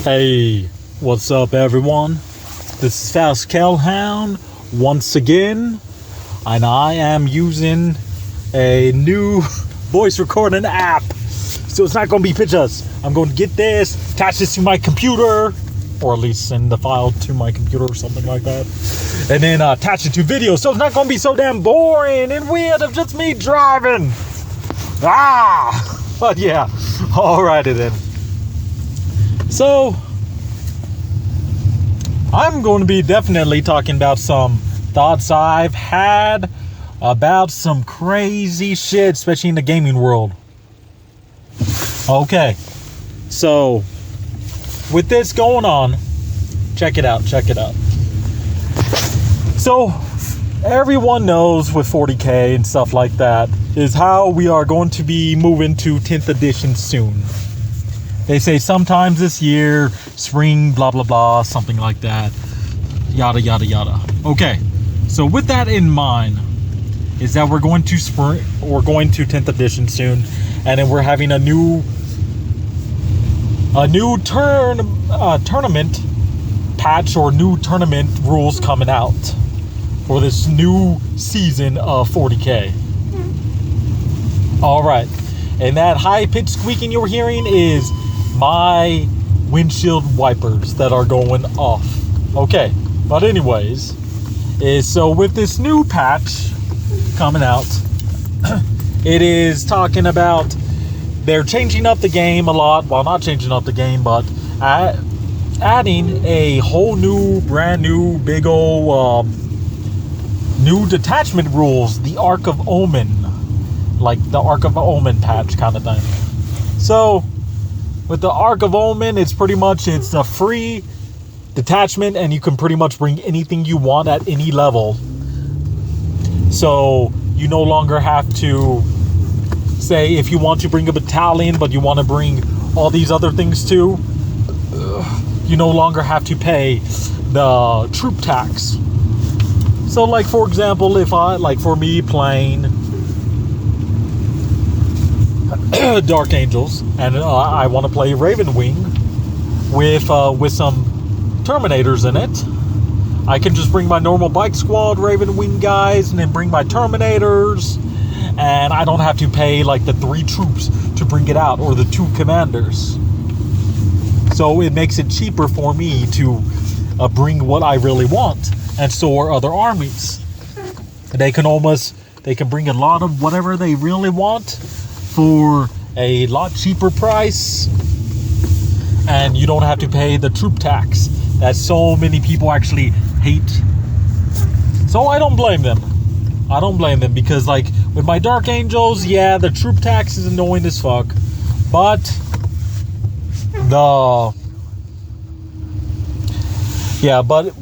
Hey, what's up everyone? This is Faust Talks once again, and I am using a new voice recording app. So it's not going to be pictures. I'm going to get this, attach this to my computer, or at least send the file to my computer or something like that, and then attach it to video. So it's not going to be so damn boring and weird of just me driving. But yeah, alrighty then. So, I'm going to be definitely talking about some thoughts I've had about some crazy shit, especially in the gaming world. Okay, so, with this going on, check it out. So, everyone knows with 40K and stuff like that, is how we are going to be moving to 10th edition soon. They say sometimes this year, spring, blah, blah, blah, something like that. Yada, yada, yada. Okay, so with that in mind, is that we're going to 10th edition soon, and then we're having a new tournament patch or new tournament rules coming out for this new season of 40K. All right, and that high-pitched squeaking you're hearing is my windshield wipers that are going off. Okay, but anyways, so with this new patch coming out, it is talking about they're changing up the game a lot. Well, not changing up the game, but adding a whole new, brand new, big old new detachment rules, the Ark of Omen, like the Ark of Omen patch kind of thing. So with the Ark of Omen, it's a free detachment, and you can pretty much bring anything you want at any level. So you no longer have to say if you want to bring a battalion, but you want to bring all these other things too, you no longer have to pay the troop tax. So like, for example, if for me playing Dark Angels, and I want to play Ravenwing with some Terminators in it, I can just bring my normal bike squad Ravenwing guys and then bring my Terminators, and I don't have to pay like the 3 troops to bring it out, or the 2 commanders. So it makes it cheaper for me to bring what I really want, and so are other armies. They can bring a lot of whatever they really want for a lot cheaper price, and you don't have to pay the troop tax that so many people actually hate. So I don't blame them. Because like with my Dark Angels, yeah, the troop tax is annoying as fuck, but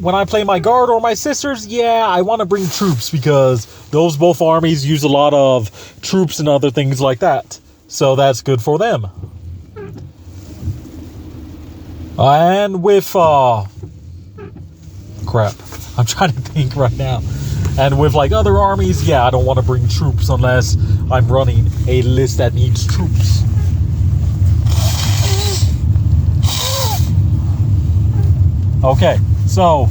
when I play my guard or my sisters, yeah, I want to bring troops, because those both armies use a lot of troops and other things like that. So that's good for them. And with crap, I'm trying to think right now. And with like other armies, yeah, I don't want to bring troops unless I'm running a list that needs troops. Okay, so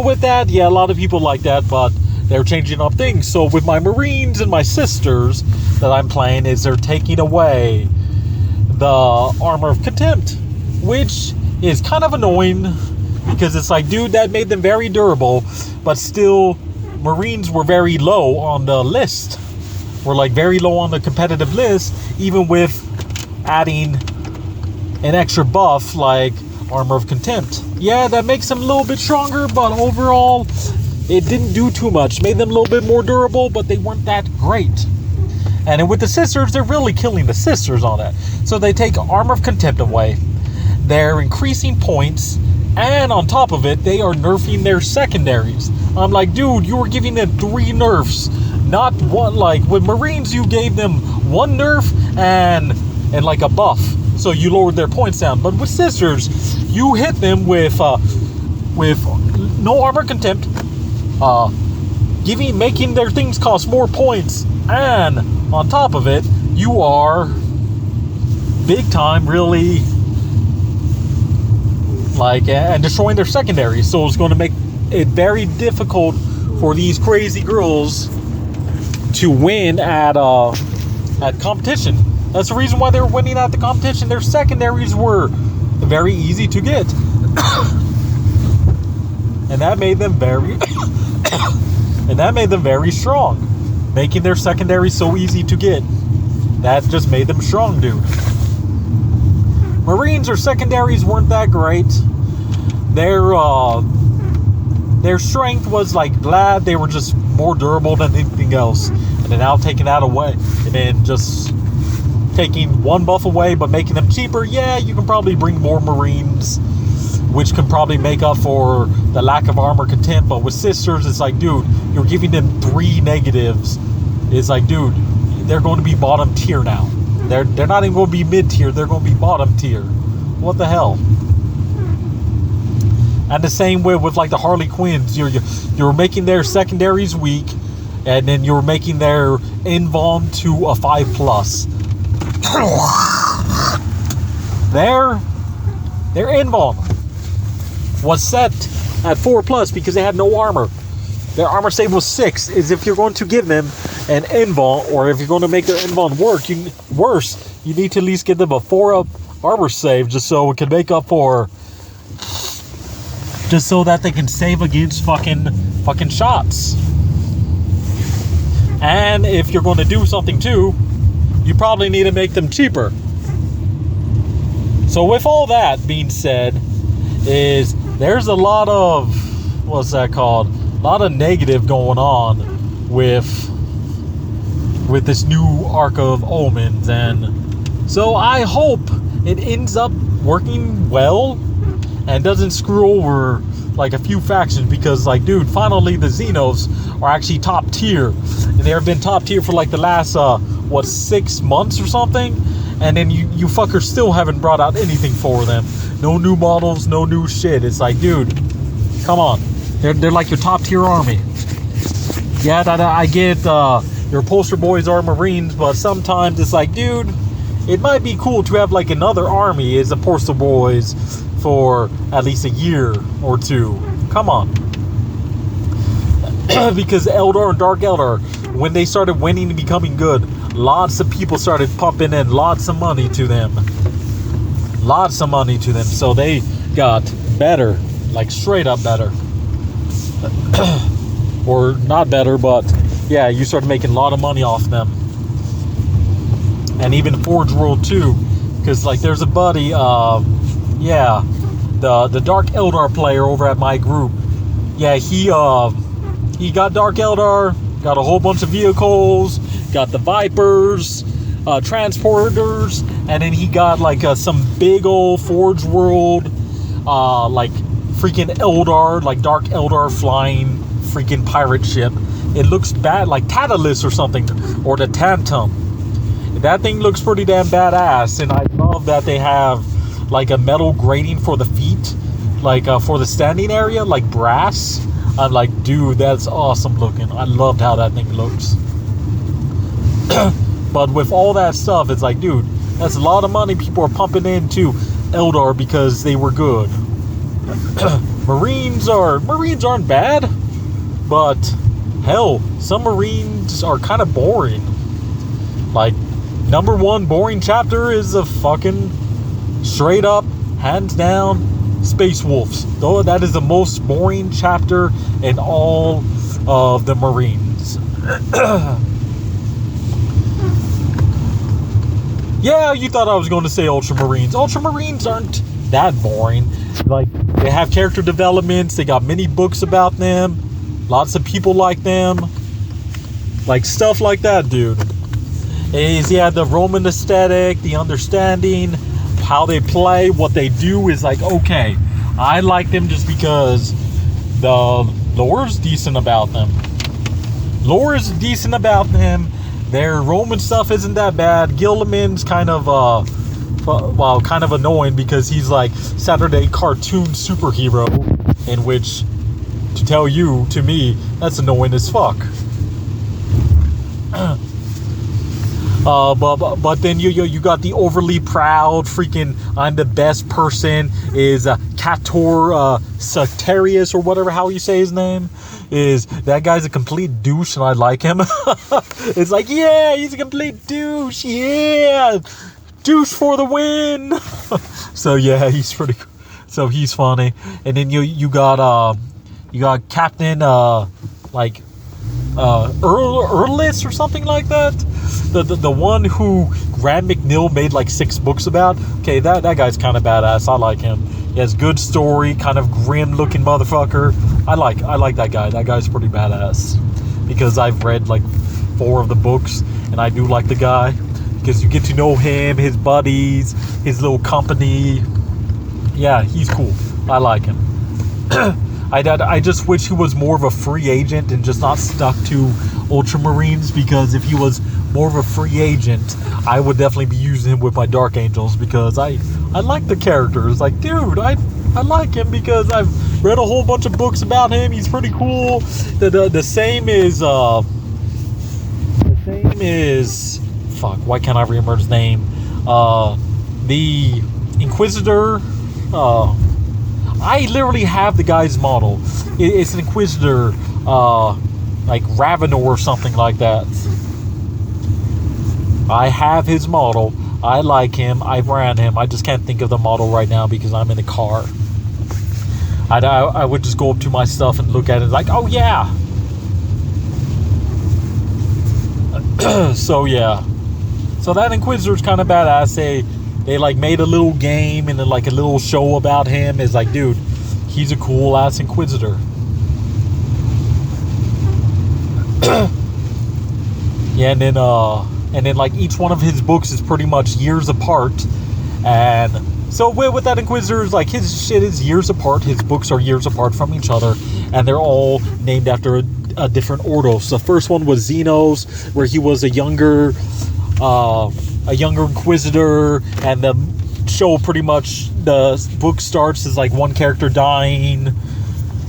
with that, yeah, a lot of people like that, but they're changing up things. So with my Marines and my sisters that I'm playing, they're taking away the Armor of Contempt, which is kind of annoying, because it's like, dude, that made them very durable, but still, Marines were very low on the list. We're like very low on the competitive list, even with adding an extra buff like Armor of Contempt. Yeah, that makes them a little bit stronger, but overall, it didn't do too much. Made them a little bit more durable, but they weren't that great. And then with the sisters, they're really killing the sisters on that. So they take Armor of Contempt away. They're increasing points, and on top of it, they are nerfing their secondaries. I'm like, dude, you were giving them 3 nerfs, not one. Like with Marines, you gave them 1 nerf and like a buff, so you lowered their points down. But with sisters, you hit them with no Armor Contempt, making their things cost more points, and on top of it, you are big time, really, like, and destroying their secondaries. So it's going to make it very difficult for these crazy girls to win at competition. That's the reason why they were winning at the competition. Their secondaries were very easy to get. And that made them very strong. Making their secondaries so easy to get. That just made them strong, dude. Marines or secondaries weren't that great. Their strength was like glad. They were just more durable than anything else. And then now taking that away, and then just taking one buff away but making them cheaper, yeah, you can probably bring more Marines, which can probably make up for the lack of armor content. But with sisters, it's like, dude, you're giving them 3 negatives. It's like, dude, they're going to be bottom tier now. They're not even going to be mid tier. They're going to be bottom tier. What the hell? And the same way with like the Harley Quinns. You're making their secondaries weak, and then you're making their invuln to a 5+. Their invuln was set at 4+ because they had no armor. Their armor save was 6. Is if you're going to give them an invuln, or if you're going to make their invuln worse, you need to at least give them a 4-up armor save, just so it can make up for, just so that they can save against fucking shots. And if you're going to do something too, you probably need to make them cheaper. So with all that being said, there's a lot of, what's that called? A lot of negative going on with this new arc of omens, and so I hope it ends up working well and doesn't screw over like a few factions, because like, dude, finally the Xenos are actually top tier, and they have been top tier for like the last 6 months or something, and then you fuckers still haven't brought out anything for them. No new models, no new shit. It's like, dude, come on. They're like your top tier army. Yeah, I get your poster boys are Marines, but sometimes it's like, dude, it might be cool to have like another army as a poster boys for at least a year or two. Come on. Because Eldar and Dark Eldar, when they started winning and becoming good, lots of people started pumping in lots of money to them. So they got better, like straight up better. Or not better, but yeah, you started making a lot of money off them. And even Forge World too, because like there's a buddy, the Dark Eldar player over at my group. Yeah, he got Dark Eldar, got a whole bunch of vehicles, got the Vipers, transporters, and then he got like some big old Forge World, like freaking Eldar, like Dark Eldar flying freaking pirate ship. It looks bad, like Tantalus or something, or the Tantum. That thing looks pretty damn badass, and I love that they have like a metal grating for the feet, like for the standing area, like brass. I'm like, dude, that's awesome looking. I loved how that thing looks. But with all that stuff, it's like, dude, that's a lot of money people are pumping into Eldar because they were good. Marines aren't bad, but hell, some Marines are kind of boring. Like, number 1 boring chapter is a fucking straight up, hands down, Space Wolves. Though that is the most boring chapter in all of the Marines. Yeah, you thought I was going to say Ultramarines. Ultramarines aren't that boring. Like, they have character developments, they got many books about them, lots of people like them, like stuff like that, dude. The Roman aesthetic, the understanding, how they play, what they do is like, okay, I like them just because the lore is decent about them. Their Roman stuff isn't that bad. Gilliman's kind of annoying because he's like Saturday cartoon superhero, in which, to me, that's annoying as fuck. But then you got the overly proud freaking I'm the best person is Cator Satarius or whatever how you say his name is. That guy's a complete douche and I like him. It's like, yeah, he's a complete douche, yeah, douche for the win. So yeah, he's pretty cool. So he's funny. And then you got Captain like Earlis or something like that. The one who Graham McNeil made like 6 books about. Okay, that guy's kind of badass. I like him. He has good story, kind of grim looking motherfucker. I like that guy. That guy's pretty badass. Because I've read like 4 of the books and I do like the guy. Because you get to know him, his buddies, his little company. Yeah, he's cool. I like him. I just wish he was more of a free agent and just not stuck to Ultramarines, because if he was more of a free agent, I would definitely be using him with my Dark Angels, because I like the characters. Like, dude, I like him because I've read a whole bunch of books about him. He's pretty cool. The same is fuck, why can't I remember his name? The Inquisitor. I literally have the guy's model. It's an Inquisitor, like Ravenor or something like that. I have his model. I like him. I ran him. I just can't think of the model right now because I'm in the car. I would just go up to my stuff and look at it like, oh yeah. So yeah. So that Inquisitor's kind of badass. They like made a little game and then like a little show about him. It's like, dude, he's a cool ass Inquisitor. Yeah, and then like each one of his books is pretty much years apart. And so with that Inquisitor, like his shit is years apart. His books are years apart from each other, and they're all named after a different Ordos. The first one was Xenos, where he was a younger Inquisitor, and the show pretty much, the book starts as like one character dying,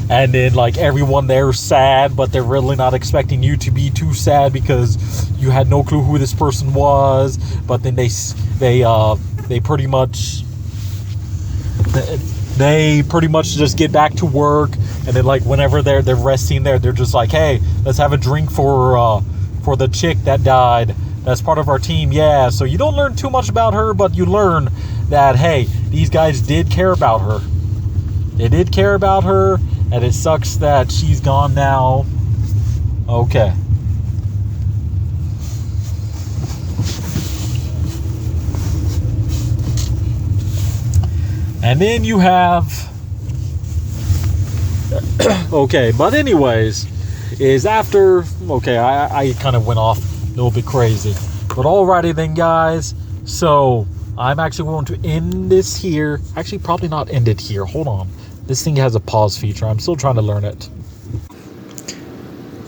and then like everyone there's sad, but they're really not expecting you to be too sad because you had no clue who this person was. But then they pretty much just get back to work, and then like whenever they're resting there, they're just like, hey, let's have a drink for the chick that died. That's part of our team, yeah. So you don't learn too much about her, but you learn that, hey, these guys did care about her. They did care about her, and it sucks that she's gone now. Okay. And then you have... okay, but anyways, is after... okay, I kind of went off a little bit crazy, but alrighty then, guys. So I'm actually going to end this here. Actually, probably not end it here. Hold on, this thing has a pause feature. I'm still trying to learn it.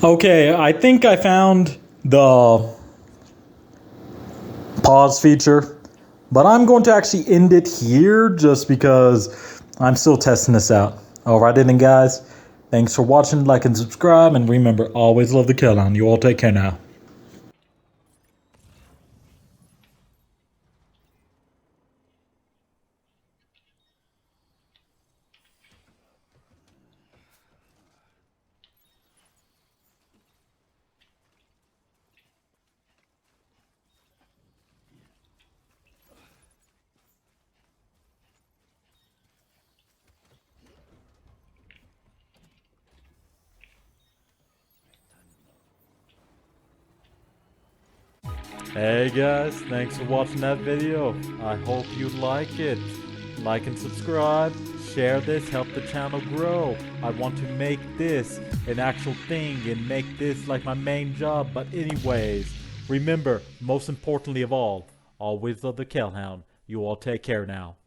Okay, I think I found the pause feature, but I'm going to actually end it here just because I'm still testing this out. Alrighty then, guys, thanks for watching. Like and subscribe, and remember, always love the kill on. You all take care now. Hey guys, thanks for watching that video. I hope you like it. Like and subscribe, share this, help the channel grow. I want to make this an actual thing and make this like my main job. But anyways, remember, most importantly of all, always love the Kellhound. You all take care now.